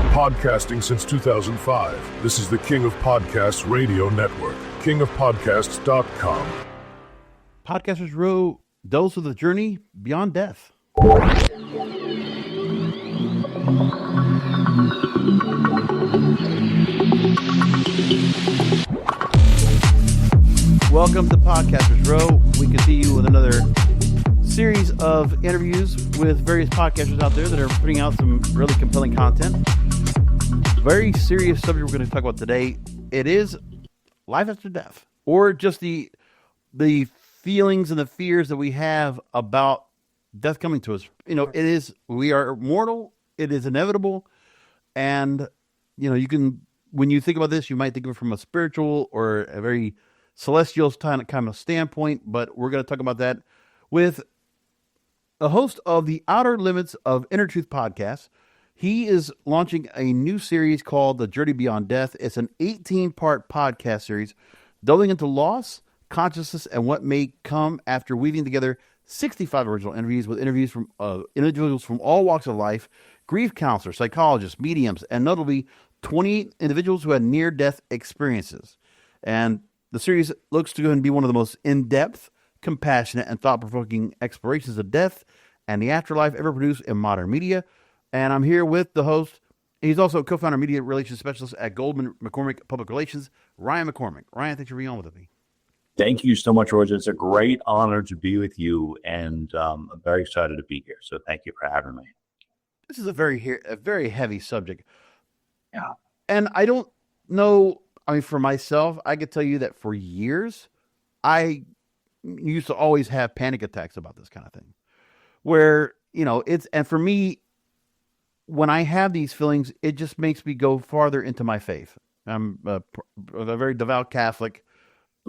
Podcasting since 2005. This is the King of Podcasts Radio Network. KingofPodcasts.com. Podcasters Row deals with the journey beyond death. Welcome to Podcasters Row. We continue with another series of interviews with various podcasters out there that are putting out some really compelling content. Very serious subject we're going to talk about today. It is life after death, or just the feelings and the fears that we have about death coming to us. You know, we are mortal. It is inevitable. And, you know, when you think about this, you might think of it from a spiritual or a very celestial kind of standpoint, but we're going to talk about that with a host of the Outer Limits of Inner Truth podcast. He is launching a new series called The Journey Beyond Death. It's an 18-part podcast series delving into loss, consciousness, and what may come after weaving together 65 original interviews with interviews from individuals from all walks of life, grief counselors, psychologists, mediums, and notably 20 individuals who had near-death experiences. And the series looks to go and be one of the most in-depth, compassionate, and thought-provoking explorations of death and the afterlife ever produced in modern media. And I'm here with the host. He's also a co-founder media relations specialist at Goldman McCormack Public Relations, Ryan McCormick. Ryan, thanks for being on with me. Thank you so much, Roger. It's a great honor to be with you, and I'm very excited to be here. So thank you for having me. This is a very heavy subject. Yeah. And I don't know, for myself, I could tell you that for years, I used to always have panic attacks about this kind of thing. Where, and for me, when I have these feelings, it just makes me go farther into my faith. I'm a very devout Catholic,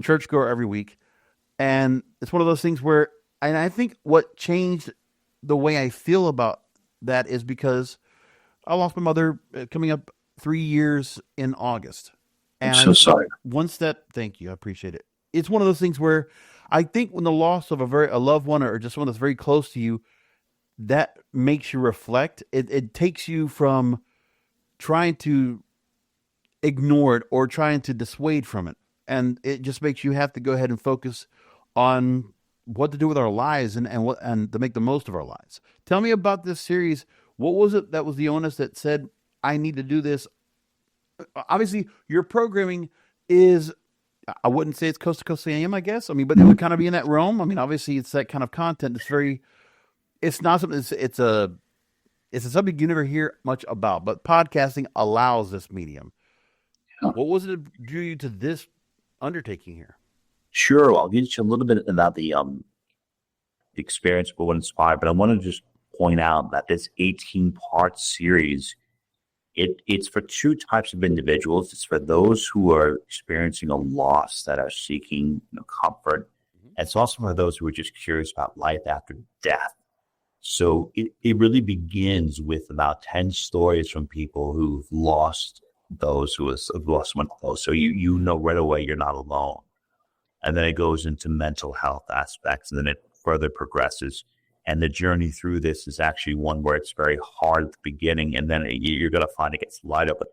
churchgoer every week. And it's one of those things where, and I think what changed the way I feel about that is because I lost my mother coming up 3 years in August. And I'm so sorry. Thank you. I appreciate it. It's one of those things where I think when the loss of a loved one or just someone that's very close to you, that makes you reflect. It takes you from trying to ignore it or trying to dissuade from it. And it just makes you have to go ahead and focus on what to do with our lives and to make the most of our lives. Tell me about this series. What was it that was the onus that said, I need to do this? Obviously, your programming is, I wouldn't say it's coast to coast AM, I guess. But it would kind of be in that realm. Obviously, it's that kind of content. It's not something. It's a subject you never hear much about. But podcasting allows this medium. Yeah. What was it that drew you to this undertaking here? Sure, I'll get you a little bit about the experience, but what inspired. But I want to just point out that this 18-part series, it's for two types of individuals. It's for those who are experiencing a loss that are seeking comfort. Mm-hmm. It's also for those who are just curious about life after death. So it really begins with about 10 stories from people who've lost those who have lost someone close. So you know right away you're not alone. And then it goes into mental health aspects, and then it further progresses. And the journey through this is actually one where it's very hard at the beginning, and then you're going to find it gets lighter. But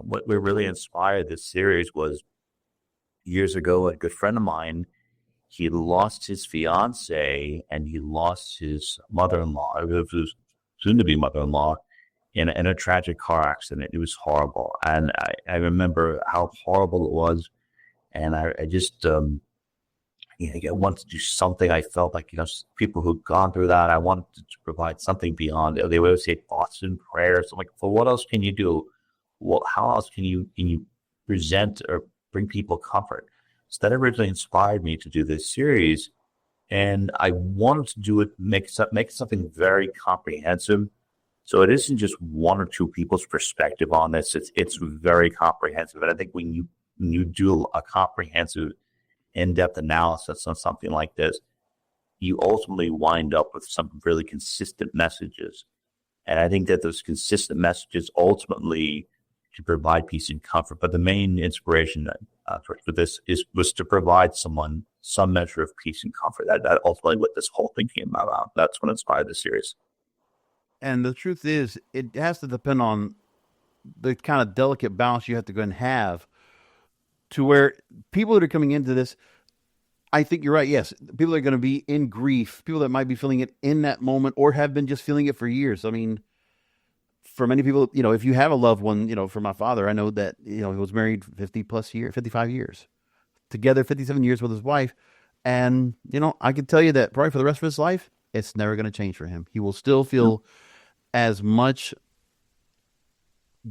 what really inspired this series was years ago, a good friend of mine, he lost his fiance and he lost his mother-in-law, his soon-to-be mother-in-law, in a tragic car accident. It was horrible. And I remember how horrible it was. And I just, I wanted to do something. I felt like, people who've gone through that, I wanted to provide something beyond. They would always say thoughts and prayers. I'm like, well, what else can you do? Well, how else can you present or bring people comfort? So that originally inspired me to do this series. And I wanted to do it, make something very comprehensive. So it isn't just one or two people's perspective on this. It's very comprehensive. And I think when you do a comprehensive, in-depth analysis on something like this, you ultimately wind up with some really consistent messages. And I think that those consistent messages ultimately to provide peace and comfort. But the main inspiration for this was to provide someone some measure of peace and comfort. That ultimately what this whole thing came about. That's what inspired the series. And the truth is, it has to depend on the kind of delicate balance you have to go and have to where people that are coming into this, I think you're right. Yes, people are going to be in grief, people that might be feeling it in that moment or have been just feeling it for years. I mean, for many people, if you have a loved one, for my father, I know that, he was married 55 years, together 57 years with his wife. And, I can tell you that probably for the rest of his life, it's never going to change for him. He will still feel as much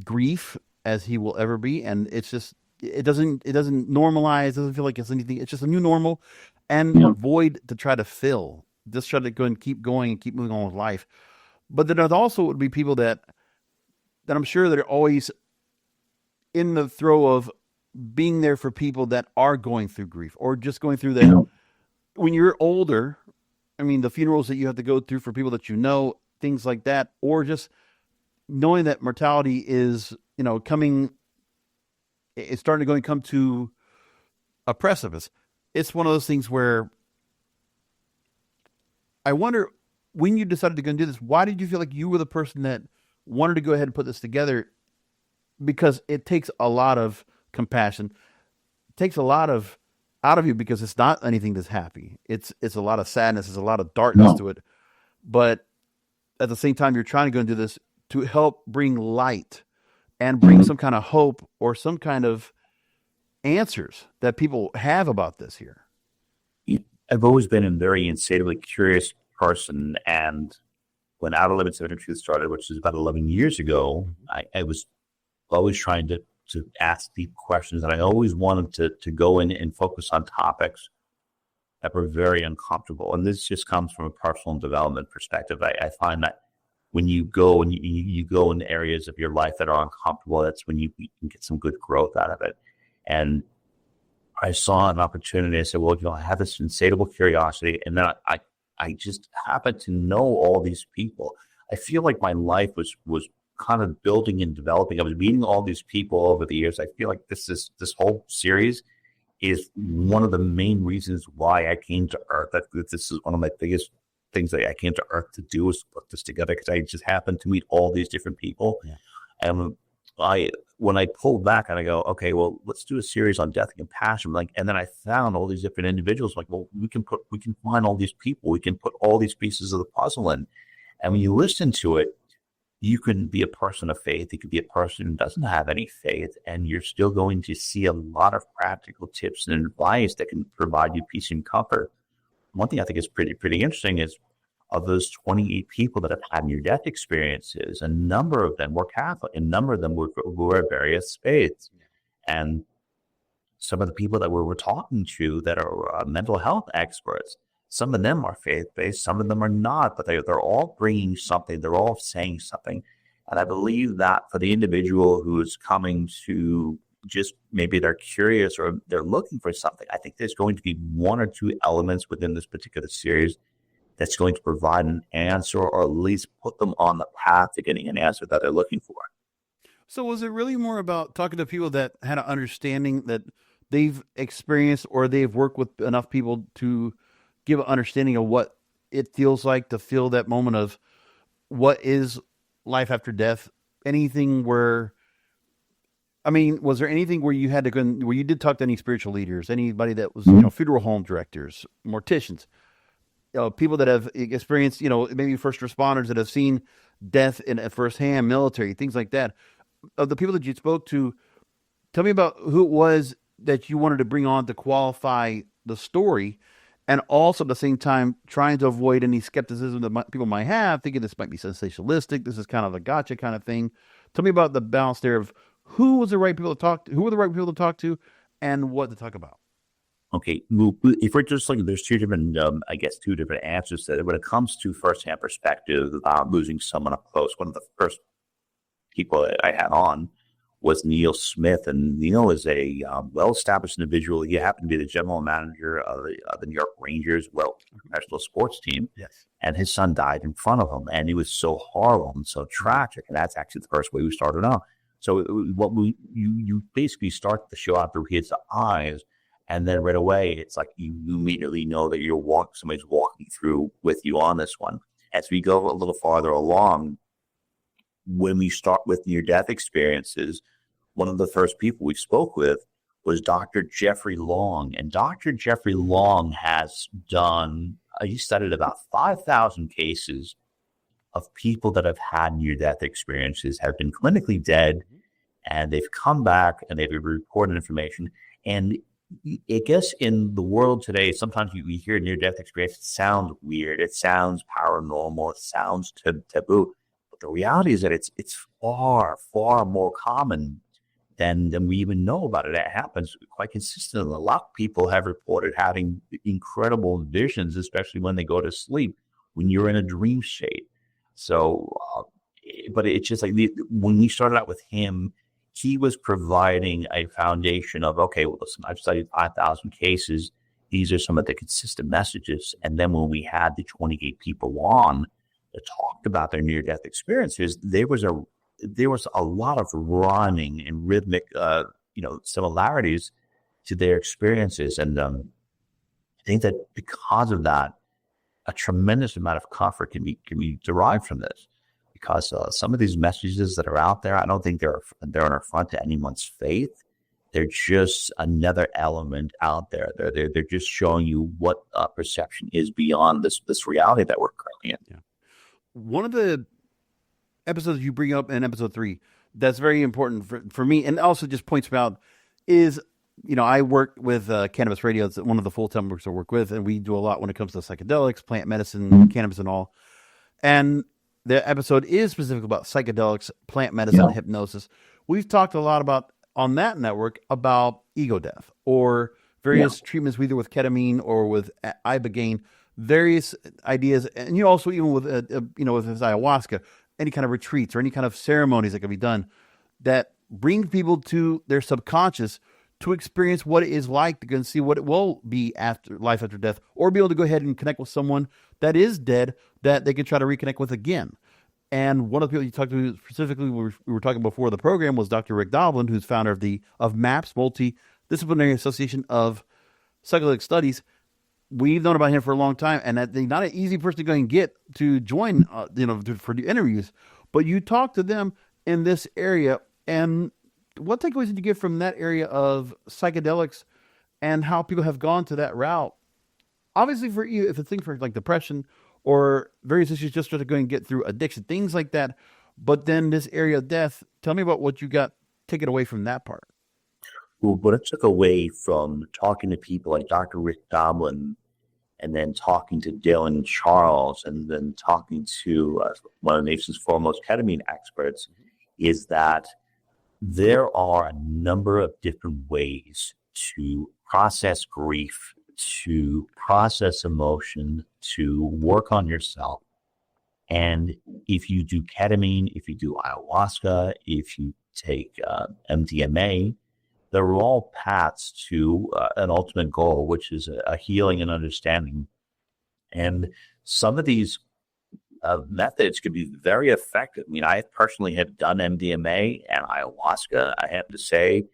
grief as he will ever be. And it's just, it doesn't normalize. It doesn't feel like it's anything. It's just a new normal and a void to try to fill. Just try to go and keep going and keep moving on with life. But then there also would be people that I'm sure that are always in the throw of being there for people that are going through grief or just going through that. When you're older, I mean, the funerals that you have to go through for people that things like that, or just knowing that mortality is, coming, it's starting to come to a precipice. It's one of those things where I wonder, when you decided to go and do this, why did you feel like you were the person that wanted to go ahead and put this together? Because it takes a lot of compassion. It takes a lot of out of you, because it's not anything that's happy. It's a lot of sadness. There's a lot of darkness to it. But at the same time, you're trying to go and do this to help bring light and bring some kind of hope or some kind of answers that people have about this here. I've always been a very insatiably curious person, and when Outer Limits of Inner Truth started, which was about 11 years ago, I was always trying to ask deep questions, and I always wanted to go in and focus on topics that were very uncomfortable. And this just comes from a personal development perspective. I find that when you go and you go in areas of your life that are uncomfortable, that's when you can get some good growth out of it. And I saw an opportunity. I said, well, I have this insatiable curiosity, and then I just happened to know all these people. I feel like my life was kind of building and developing. I was meeting all these people over the years. I feel like this whole series is one of the main reasons why I came to Earth. That this is one of my biggest things that I came to Earth to do, is put this together, because I just happened to meet all these different people. Yeah. And when I pulled back and I go, okay, well, let's do a series on death and compassion. And then I found all these different individuals. Well, we can find all these people. We can put all these pieces of the puzzle in. And when you listen to it, you can be a person of faith. You could be a person who doesn't have any faith, and you're still going to see a lot of practical tips and advice that can provide you peace and comfort. One thing I think is pretty interesting is, of those 28 people that have had near-death experiences, a number of them were Catholic, and a number of them were various faiths. And some of the people that we were talking to that are mental health experts, some of them are faith-based, some of them are not, but they're all bringing something. They're all saying something. And I believe that for the individual who is coming to just, maybe they're curious or they're looking for something, I think there's going to be one or two elements within this particular series that's going to provide an answer, or at least put them on the path to getting an answer that they're looking for. So was it really more about talking to people that had an understanding that they've experienced, or they've worked with enough people to give an understanding of what it feels like to feel that moment of what is life after death? Anything where, was there anything where you had to go, where you did talk to any spiritual leaders, anybody that was, funeral home directors, morticians, people that have experienced, maybe first responders that have seen death at firsthand, military, things like that? Of the people that you spoke to, tell me about who it was that you wanted to bring on to qualify the story, and also at the same time trying to avoid any skepticism that people might have, thinking this might be sensationalistic, this is kind of a gotcha kind of thing. Tell me about the balance there of who was the right people to talk to, who were the right people to talk to, and what to talk about. Okay, well, if we're just looking, there's two different answers to it. When it comes to firsthand perspective about losing someone up close, one of the first people that I had on was Neil Smith, and Neil is a well-established individual. He happened to be the general manager of the New York Rangers, professional sports team. Yes. And his son died in front of him, and it was so horrible and so tragic. And that's actually the first way we started out. So you basically start the show out through his eyes, and then right away it's like you immediately know that somebody's walking through with you on this one. As we go a little farther along, when we start with near-death experiences, one of the first people we spoke with was Dr. Jeffrey Long. And Dr. Jeffrey Long has done, he studied about 5,000 cases of people that have had near-death experiences, have been clinically dead, and they've come back and they've reported information. And I guess in the world today, sometimes you hear near-death experience, it sounds weird, it sounds paranormal, it sounds taboo. But the reality is that it's far, far more common than we even know about it. It happens quite consistently. A lot of people have reported having incredible visions, especially when they go to sleep, when you're in a dream state. So, but it's just like when we started out with him, he was providing a foundation of, okay, well, listen, I've studied 5,000 cases. These are some of the consistent messages. And then when we had the 28 people on that talked about their near-death experiences, there was a lot of rhyming and rhythmic, similarities to their experiences. And I think that because of that, a tremendous amount of comfort can be derived from this. Because some of these messages that are out there, I don't think they're an affront to anyone's faith. They're just another element out there. They're just showing you what perception is beyond this reality that we're currently in. Yeah. One of the episodes you bring up in episode 3 that's very important for me, and also just points me out, is, I work with Cannabis Radio. It's one of the full-time works I work with, and we do a lot when it comes to psychedelics, plant medicine, cannabis and all. And the episode is specific about psychedelics, plant medicine, hypnosis. We've talked a lot about, on that network, about ego death or various treatments, either with ketamine or with ibogaine, various ideas. And also even with, with his ayahuasca, any kind of retreats or any kind of ceremonies that can be done that bring people to their subconscious to experience what it is like, to go and see what it will be after life after death, or be able to go ahead and connect with someone that is dead that they can try to reconnect with again. And one of the people you talked to specifically, we were talking before the program, was Dr. Rick Doblin, who's founder of MAPS, Multidisciplinary Association of Psychedelic Studies. We've known about him for a long time, and that they're not an easy person to go and get to join, for the interviews. But you talk to them in this area, and what takeaways did you get from that area of psychedelics and how people have gone to that route? Obviously, for you, if it's things for like depression or various issues, just to go and get through addiction, things like that. But then this area of death, tell me about what you got taken away from that part. Well, what I took away from talking to people like Dr. Rick Doblin, and then talking to Dylan Charles, and then talking to one of the nation's foremost ketamine experts, is that there are a number of different ways to process grief, to process emotion, to work on yourself. And if you do ketamine, if you do ayahuasca, if you take MDMA, they're all paths to an ultimate goal, which is a healing and understanding. And some of these methods could be very effective. I mean, I personally have done MDMA and ayahuasca. I have to say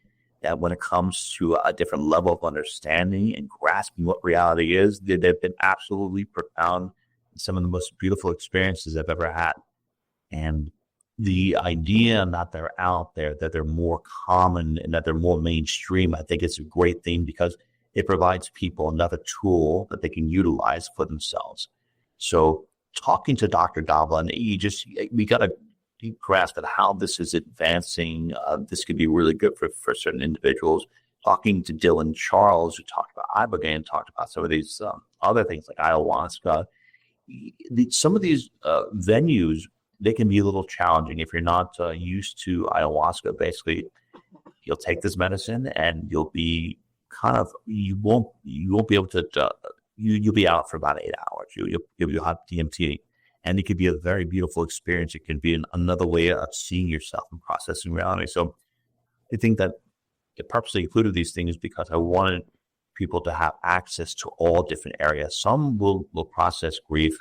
that when it comes to a different level of understanding and grasping what reality is, they've been absolutely profound. Some of the most beautiful experiences I've ever had. And the idea that they're out there, that they're more common and that they're more mainstream, I think it's a great thing because it provides people another tool that they can utilize for themselves. So talking to Dr. Doblin, we got a deep grasp at how this is advancing. This could be really good for certain individuals. Talking to Dylan Charles, who talked about ibogaine, talked about some of these other things like ayahuasca. Some of these venues, they can be a little challenging if you're not used to ayahuasca. Basically, you'll take this medicine and you'll be you won't be able to. You'll be out for about 8 hours. You'll have DMT, and it could be a very beautiful experience. It can be another way of seeing yourself and processing reality. So, I think that I purposely included these things because I wanted people to have access to all different areas. Some will process grief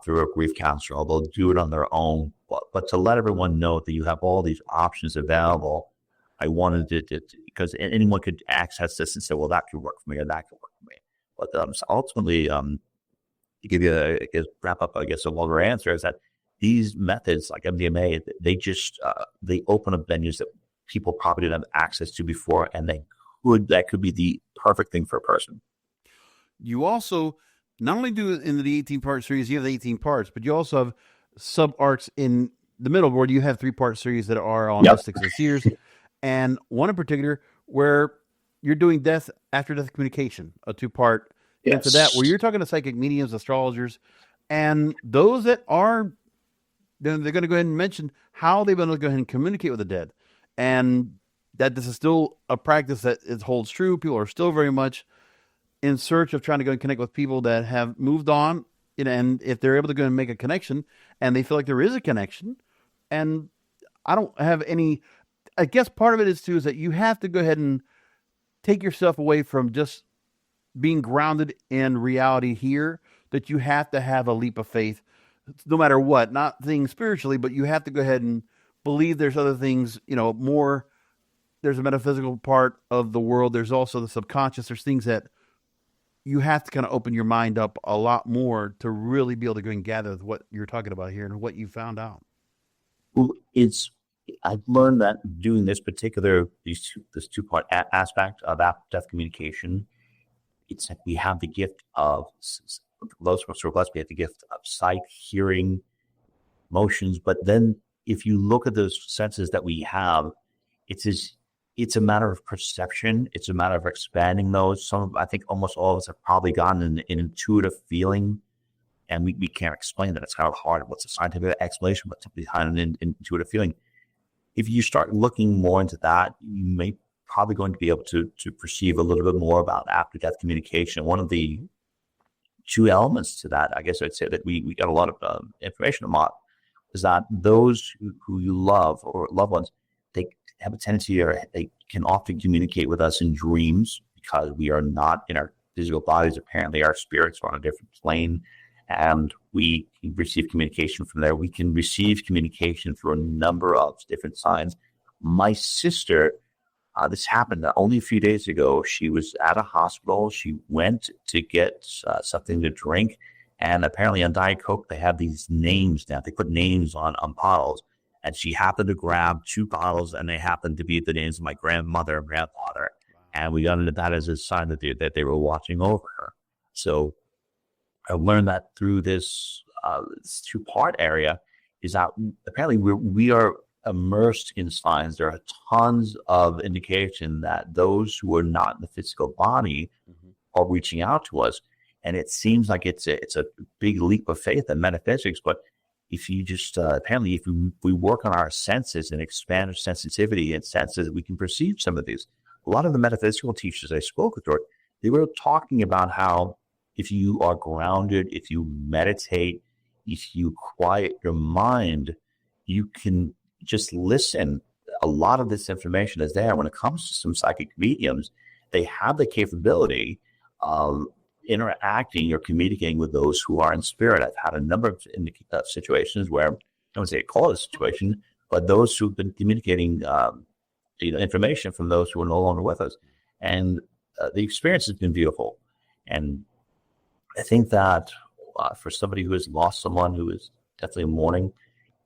through a grief counselor, or they'll do it on their own. But to let everyone know that you have all these options available, I wanted it because anyone could access this and say, well, that could work for me or that could work for me. But ultimately, to give you wrap up, I guess, a longer answer is that these methods like MDMA, they just they open up venues that people probably didn't have access to before, and that could be the perfect thing for a person. You also not only do it in the 18-part series, you have the 18 parts, but you also have sub-arcs in the middle where you have 3-part series that are on mystics and seers, and one in particular where you're doing after-death communication, a 2-part into that, where you're talking to psychic mediums, astrologers, and those that are, then they're going to go ahead and mention how they're going to go ahead and communicate with the dead, and that this is still a practice that holds true. People are still very much in search of trying to go and connect with people that have moved on, and if they're able to go and make a connection, and they feel like there is a connection, and I don't have any, I guess part of it is that you have to go ahead and take yourself away from just being grounded in reality here, that you have to have a leap of faith, no matter what, not things spiritually, but you have to go ahead and believe there's other things, more, there's a metaphysical part of the world. There's also the subconscious. There's things that you have to kind of open your mind up a lot more to really be able to go and gather what you're talking about here and what you found out. Well, I've learned that doing this 2-part aspect of after-death communication, it's like we have the gift of, those of us who are blessed, we have the gift of sight, hearing, emotions. But then if you look at those senses that we have, it's a matter of perception. It's a matter of expanding those. I think almost all of us have probably gotten an intuitive feeling, and we can't explain that. It's kind of hard. What's the scientific explanation? What's behind an intuitive feeling? If you start looking more into that, you may probably going to be able to perceive a little bit more about after-death communication. One of the 2 elements to that, I guess I'd say that we got a lot of information about, is that those who you love or loved ones, they have a tendency, or they can often communicate with us in dreams, because we are not in our physical bodies. Apparently our spirits are on a different plane, and we receive communication from there. We can receive communication through a number of different signs. My sister, this happened only a few days ago. She was at a hospital. She went to get something to drink, and apparently on Diet Coke, they have these names now. They put names on bottles, and she happened to grab 2 bottles, and they happened to be the names of my grandmother and grandfather. And we got into that as a sign that they were watching over her. So I learned that through this 2-part area, is that apparently we are immersed in signs. There are tons of indication that those who are not in the physical body are reaching out to us. And it seems like it's a big leap of faith in metaphysics, but if you just apparently if we work on our senses and expand our sensitivity and senses, we can perceive some of these. A lot of the metaphysical teachers I spoke with, they were talking about how if you are grounded, if you meditate, if you quiet your mind, you can just listen. A lot of this information is there. When it comes to some psychic mediums, they have the capability of interacting or communicating with those who are in spirit. I've had a number of situations where, I don't say call it a situation, but those who've been communicating information from those who are no longer with us. And the experience has been beautiful. And I think that for somebody who has lost someone, who is definitely mourning,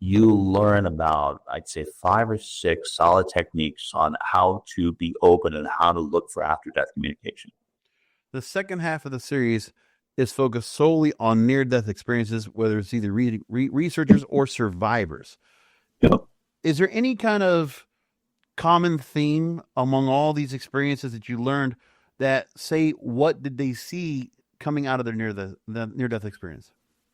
you learn about, I'd say, 5 or 6 solid techniques on how to be open and how to look for after-death communication. The second half of the series is focused solely on near-death experiences, whether it's either researchers or survivors. Yep. Is there any kind of common theme among all these experiences that you learned that say, what did they see coming out of their near-death experience?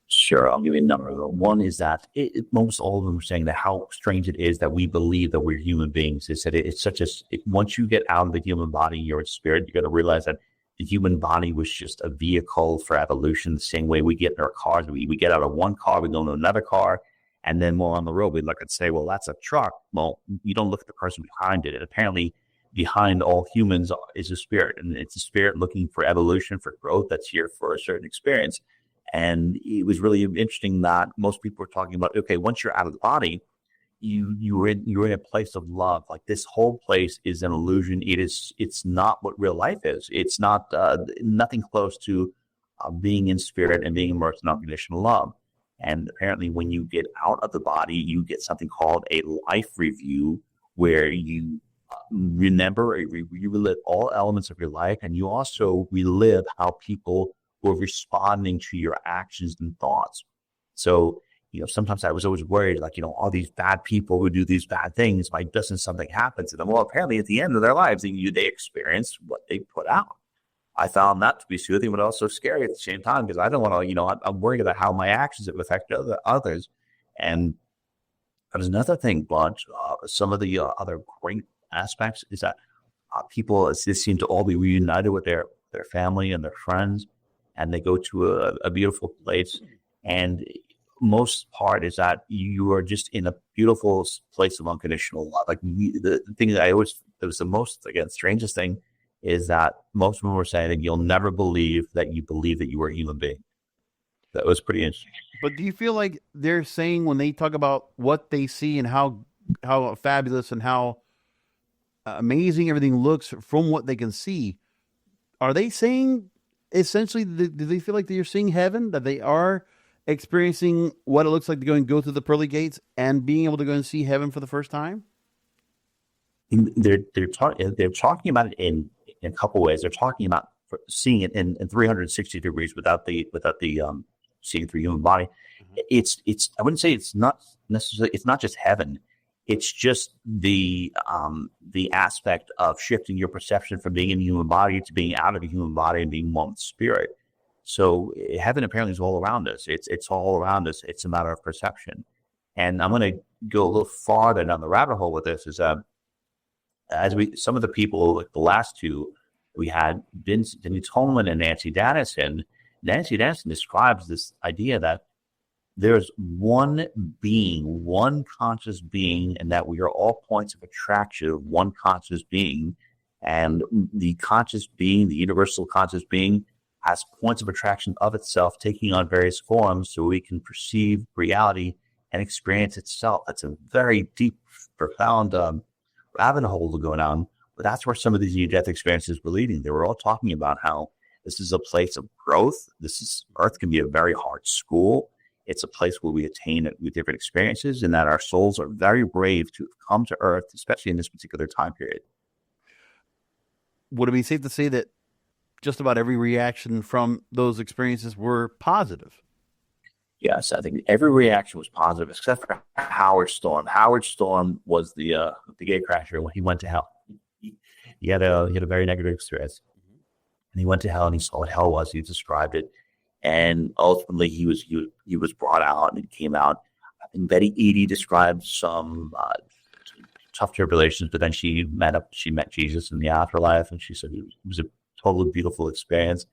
Sure, I'll give you a number of them. One is that most all of them are saying that how strange it is that we believe that we're human beings. It's that it's such a, once you get out of the human body, you're in spirit, you're going to realize that the human body was just a vehicle for evolution, the same way we get in our cars. We get out of one car, we go into another car, and then while on the road, we look and say, well, that's a truck. Well, you don't look at the person behind it. And apparently behind all humans is a spirit, and it's a spirit looking for evolution, for growth, that's here for a certain experience. And it was really interesting that most people were talking about, okay, once you're out of the body, you're in a place of love. Like, this whole place is an illusion. It's not what real life is. It's not nothing close to being in spirit and being immersed in unconditional love. And apparently when you get out of the body, you get something called a life review, where you remember, you relive all elements of your life, and you also relive how people were responding to your actions and thoughts. So, sometimes I was always worried, like, all these bad people who do these bad things, why doesn't something happen to them? Well, apparently at the end of their lives, they experience what they put out. I found that to be soothing, but also scary at the same time, because I don't want to, I'm worried about how my actions have affected others. And there's another thing, Blunt, some of the other great aspects is that people seem to all be reunited with their family and their friends, and they go to a beautiful place. And most part is that you are just in a beautiful place of unconditional love. Like the thing that it was the most, again, strangest thing is that most of them were saying that you'll never believe that you were a human being. That was pretty interesting. But do you feel like they're saying, when they talk about what they see and how fabulous and how amazing everything looks from what they can see, are they saying essentially, do they feel like they're seeing heaven, that they are experiencing what it looks like to go through the pearly gates and being able to go and see heaven for the first time? They're talking about it in a couple ways. They're talking about seeing it in 360 degrees without the seeing through human body. It's I wouldn't say it's not necessarily, it's not just heaven. It's just the aspect of shifting your perception from being in a human body to being out of a human body and being one with spirit. So heaven apparently is all around us. It's all around us. It's a matter of perception. And I'm going to go a little farther down the rabbit hole with this. Is some of the people, like the last two, we had Denny Tolman and Nancy Dennison. Nancy Dennison describes this idea that there's one being, one conscious being, and that we are all points of attraction of one conscious being. And the conscious being, the universal conscious being, has points of attraction of itself, taking on various forms so we can perceive reality and experience itself. That's a very deep, profound rabbit hole to go down. But that's where some of these near-death experiences were leading. They were all talking about how this is a place of growth. Earth can be a very hard school. It's a place where we attain with different experiences, and that our souls are very brave to come to Earth, especially in this particular time period. Would it be safe to say that just about every reaction from those experiences were positive? Yes, I think every reaction was positive, except for Howard Storm. Howard Storm was the gate crasher when he went to hell. He had a very negative experience, and he went to hell, and he saw what hell was. He described it, and ultimately he was brought out, and he came out. I think Betty Eady described some tough tribulations, but then she met Jesus in the afterlife, and she said it was a totally beautiful experience.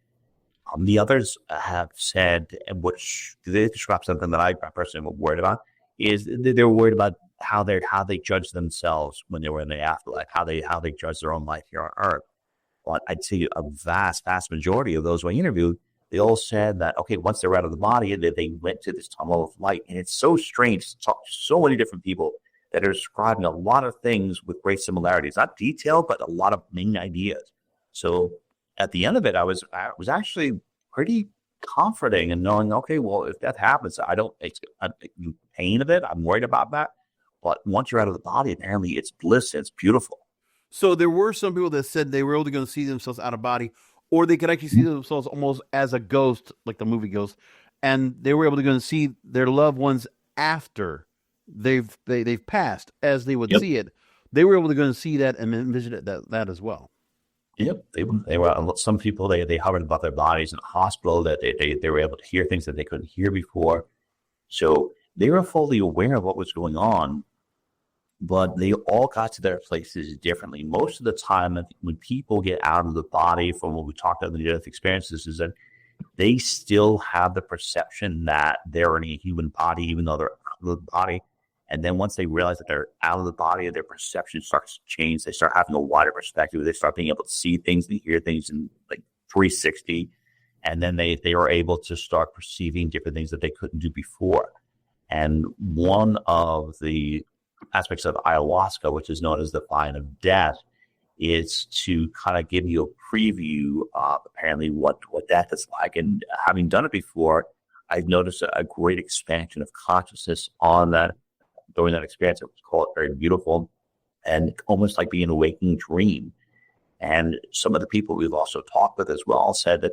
The others have said, which they describe something that I personally am worried about, is they're worried about how they judge themselves when they were in the afterlife, how they judge their own life here on Earth. But I'd say a vast majority of those who I interviewed, they all said that, okay, once they're out of the body, they went to this tunnel of light. And it's so strange to talk to so many different people that are describing a lot of things with great similarities, not detailed, but a lot of main ideas. So at the end of it, I was actually pretty comforting in knowing, okay, well, if that happens, I'm in pain of it. I'm worried about that. But once you're out of the body, apparently it's bliss. It's beautiful. So there were some people that said they were able to go and see themselves out of body, or they could actually see themselves almost as a ghost, like the movie Ghost, and they were able to go and see their loved ones after they've passed, as they would see it. They were able to go and see that and envision that as well. Yep, they were. Some people they hovered above their bodies in a hospital, that they were able to hear things that they couldn't hear before. So they were fully aware of what was going on, but they all got to their places differently. Most of the time, when people get out of the body, from what we talked about in the near-death experiences, is that they still have the perception that they're in a human body, even though they're out of the body. And then once they realize that they're out of the body, their perception starts to change. They start having a wider perspective. They start being able to see things and hear things in like 360. And then they are able to start perceiving different things that they couldn't do before. And one of the aspects of ayahuasca, which is known as the vine of death, is to kind of give you a preview of apparently what death is like. And having done it before, I've noticed a great expansion of consciousness on that during that experience. I would call it very beautiful and almost like being a waking dream. And some of the people we've also talked with as well said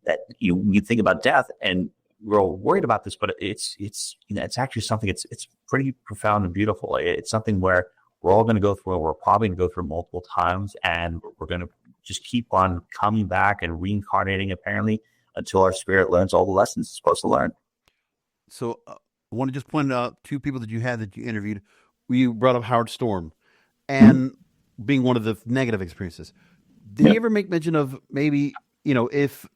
that you think about death, and we're all worried about this, but it's actually something. It's pretty profound and beautiful. It's something where we're all going to go through. We're probably going to go through multiple times, and we're going to just keep on coming back and reincarnating, apparently, until our spirit learns all the lessons it's supposed to learn. So I want to just point out two people that you interviewed. You brought up Howard Storm and being one of the negative experiences. Did he ever make mention of maybe, if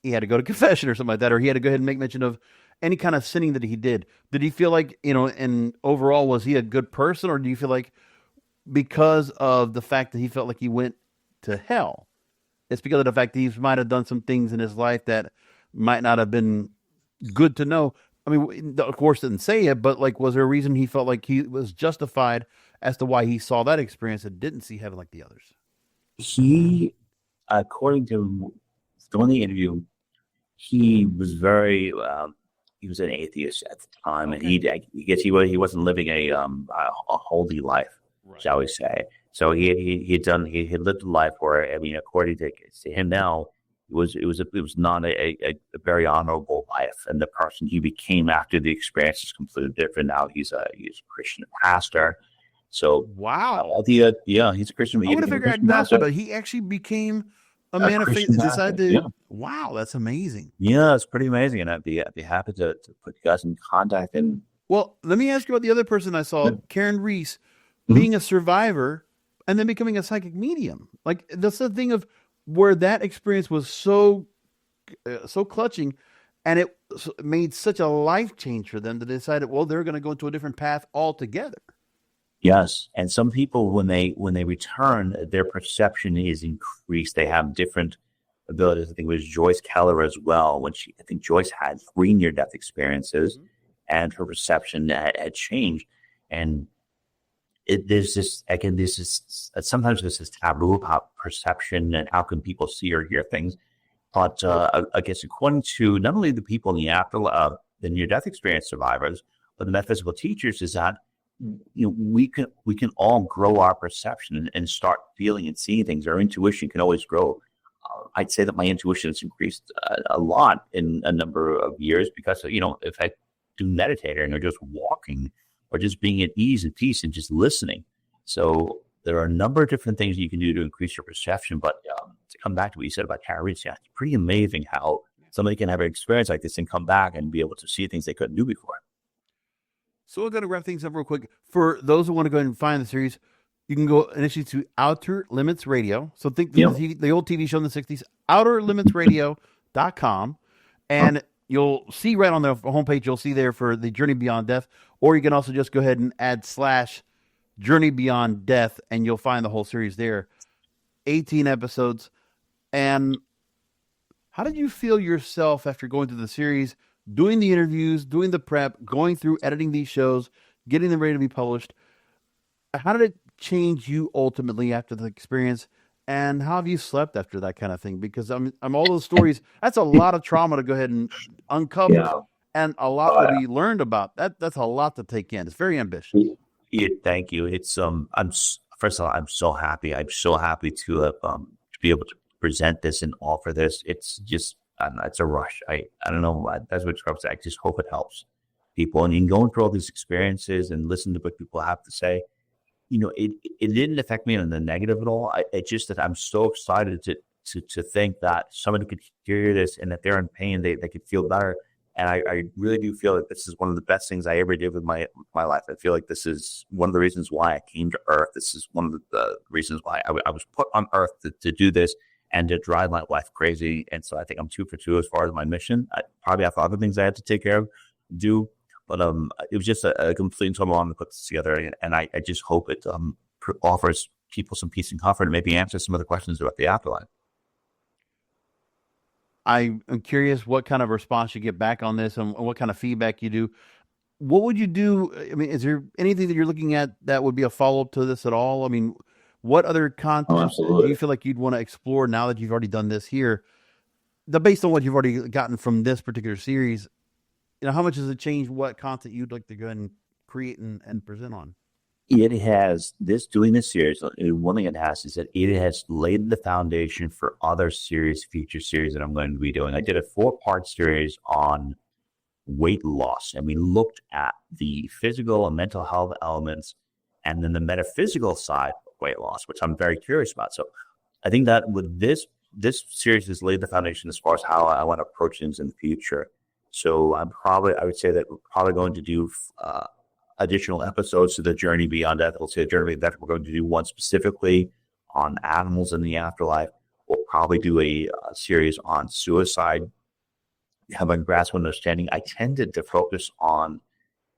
he had to go to confession or something like that, or he had to go ahead and make mention of any kind of sinning that he did? Did he feel like, and overall, was he a good person, or do you feel like because of the fact that he felt like he went to hell, it's because of the fact that he might have done some things in his life that might not have been good to know? I mean, of course, didn't say it, but like, was there a reason he felt like he was justified as to why he saw that experience and didn't see heaven like the others? He, according to during the interview, he was very he was an atheist at the time, and he wasn't living a holy life, right, shall we say? So he had lived a life where, I mean, according to him now, it was not a very honorable life, and the person he became after the experience is completely different. Now he's a Christian pastor. So wow, he's a Christian. I would have figured agnostic, but he actually became a man of faith. Decided to. Yeah. Wow, that's amazing. Yeah, it's pretty amazing, and I'd be happy to put you guys in contact. And well, let me ask you about the other person I saw, Karen Reese, being a survivor and then becoming a psychic medium. Like, that's the thing of where that experience was so clutching, and it made such a life change for them that they decided, well, they're going to go into a different path altogether. Yes, and some people, when they return, their perception is increased. They have different abilities. I think it was Joyce Keller as well. I think Joyce had 3 near-death experiences, and her perception had changed. And there's this sometimes there's this taboo about perception and how can people see or hear things. But I guess according to not only the people in the afterlife, the near-death experience survivors, but the metaphysical teachers, is that we can all grow our perception and start feeling and seeing things. Our intuition can always grow. I'd say that my intuition has increased a lot in a number of years because, if I do meditating or just walking or just being at ease and peace and just listening. So there are a number of different things you can do to increase your perception. But to come back to what you said about Karen Reese, it's pretty amazing how somebody can have an experience like this and come back and be able to see things they couldn't do before. So we're going to wrap things up real quick. For those who want to go ahead and find the series, you can go initially to Outer Limits Radio. So think the old TV show in the 60s, outerlimitsradio.com. And you'll see right on the homepage, you'll see there for the Journey Beyond Death. Or you can also just go ahead and add / Journey Beyond Death, and you'll find the whole series there. 18 episodes. And how did you feel yourself after going through the series, doing the interviews, doing the prep, going through editing these shows, getting them ready to be published? How did it change you ultimately after the experience? And how have you slept after that kind of thing? Because I'm all those stories, that's a lot of trauma to go ahead and uncover, and a lot to be learned about. That's a lot to take in. It's very ambitious. Yeah, thank you. It's first of all, I'm so happy. I'm so happy to be able to present this and offer this. It's just, it's a rush. I don't know. That's what Trump said. I just hope it helps people. And in going through all these experiences and listen to what people have to say, it didn't affect me in the negative at all. It's just that I'm so excited to think that somebody could hear this and that they're in pain, they could feel better. And I really do feel that this is one of the best things I ever did with my life. I feel like this is one of the reasons why I came to Earth. This is one of the reasons why I was put on Earth to do this and to drive my life crazy. And so I think I'm 2 for 2 as far as my mission. I probably have other things I had to take care of, do. But it was just a complete and total honor to put this together. And I just hope it offers people some peace and comfort and maybe answers some of the questions about the afterlife. I'm curious what kind of response you get back on this and what kind of feedback you do. What would you do? I mean, is there anything that you're looking at that would be a follow-up to this at all? I mean, what other content do you feel like you'd want to explore now that you've already done this here? Based on what you've already gotten from this particular series, how much has it changed what content you'd like to go ahead and create and present on? It has doing this series. One thing it has is that it has laid the foundation for other feature series that I'm going to be doing. I did a 4-part series on weight loss, and we looked at the physical and mental health elements, and then the metaphysical side of weight loss, which I'm very curious about. So I think that with this series has laid the foundation as far as how I want to approach things in the future. So I would say that we're probably going to do additional episodes to the Journey Beyond Death. We'll say the Journey Beyond Death. We're going to do one specifically on animals in the afterlife. We'll probably do a series on suicide, have a grasp and understanding. I tended to focus on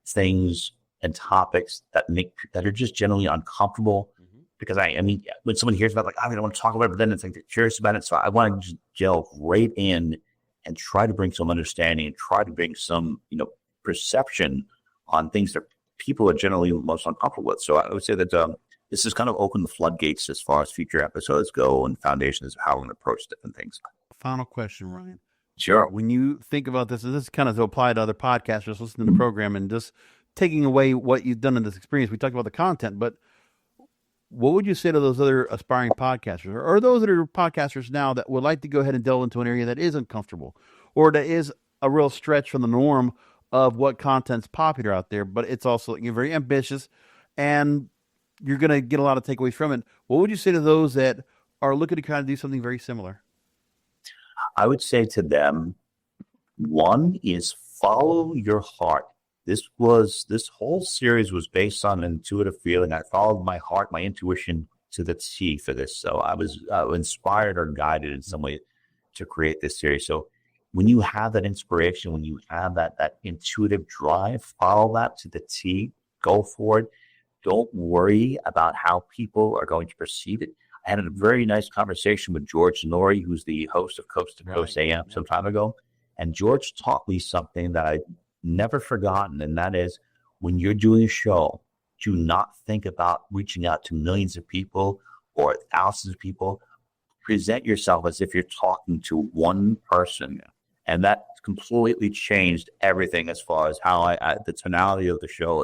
things and topics that are just generally uncomfortable, because I mean, when someone hears about I don't want to talk about it, but then it's like they're curious about it. So I want to just delve right in and try to bring some understanding and try to bring some, perception on things that people are generally most uncomfortable with. So I would say that this has kind of opened the floodgates as far as future episodes go and foundations of how we're going to approach different things. Final question, Ryan. Sure. When you think about this, and this is kind of to apply to other podcasters listening to the program and just taking away what you've done in this experience, we talked about the content, but what would you say to those other aspiring podcasters or those that are podcasters now that would like to go ahead and delve into an area that is uncomfortable or that is a real stretch from the norm of what content's popular out there, but it's also very ambitious and you're going to get a lot of takeaways from it? What would you say to those that are looking to kind of do something very similar? I would say to them, one is follow your heart. This whole series was based on an intuitive feeling. I followed my heart, my intuition to the T for this. So I was inspired or guided in some way to create this series. So when you have that inspiration, when you have that intuitive drive, follow that to the T, go for it. Don't worry about how people are going to perceive it. I had a very nice conversation with George Norrie, who's the host of Coast to Coast AM some time ago. And George taught me something that I've never forgotten, and that is when you're doing a show, do not think about reaching out to millions of people or thousands of people. Present yourself as if you're talking to one person. And that completely changed everything as far as how the tonality of the show.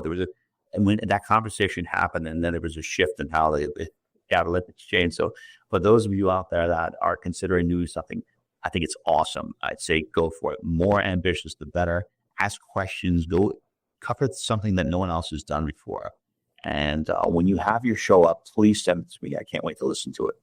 And when that conversation happened, and then there was a shift in how the catalytic changed. So for those of you out there that are considering doing something, I think it's awesome. I'd say go for it. More ambitious, the better. Ask questions. Go cover something that no one else has done before. And when you have your show up, please send it to me. I can't wait to listen to it.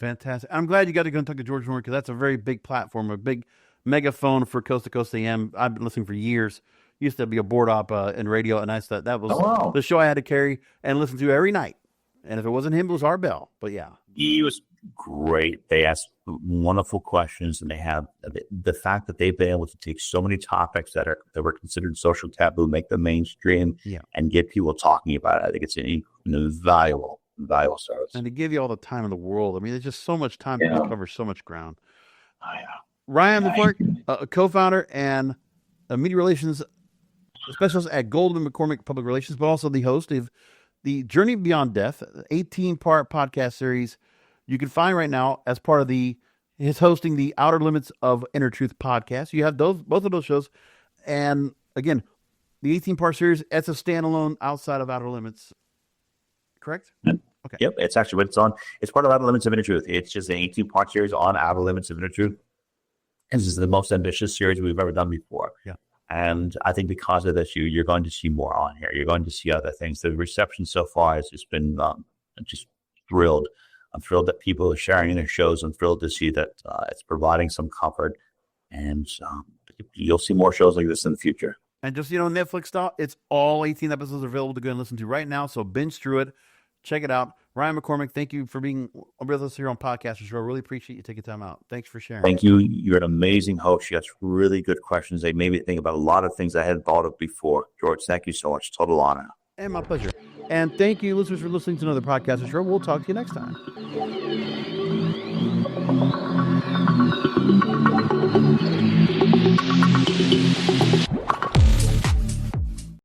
Fantastic. I'm glad you got to go and talk to George Norrie, because that's a very big platform, a big megaphone for Coast to Coast AM. I've been listening for years. Used to be a board op in radio, and that was the show I had to carry and listen to every night. And if it wasn't him, it was our bell. But yeah. He was great. They asked wonderful questions, and they have the fact that they've been able to take so many topics that were considered social taboo, make them mainstream, and get people talking about it. I think it's an valuable service. And to give you all the time in the world. I mean, there's just so much time to cover so much ground. I know. Ryan McCormick, a co-founder and a media relations specialist at Goldman McCormack Public Relations, but also the host of the Journey Beyond Death, 18-part podcast series you can find right now as part of his hosting the Outer Limits of Inner Truth podcast. You have both of those shows. And again, the 18-part series, it's a standalone outside of Outer Limits. Correct? Okay. Yep. It's actually what it's on. It's part of Outer Limits of Inner Truth. It's just an 18-part series on Outer Limits of Inner Truth. And this is the most ambitious series we've ever done before. Yeah. And I think because of this, you're going to see more on here. You're going to see other things. The reception so far has just been just thrilled. I'm thrilled that people are sharing their shows. I'm thrilled to see that it's providing some comfort. And you'll see more shows like this in the future. And just, Netflix style, it's all 18 episodes available to go and listen to right now. So binge through it. Check it out. Ryan McCormick, thank you for being with us here on Podcasters Row. Really appreciate you taking time out. Thanks for sharing. Thank you. You're an amazing host. You got really good questions. They made me think about a lot of things I hadn't thought of before. George, thank you so much. Total honor. And my pleasure. And thank you, listeners, for listening to another Podcasters Row. We'll talk to you next time.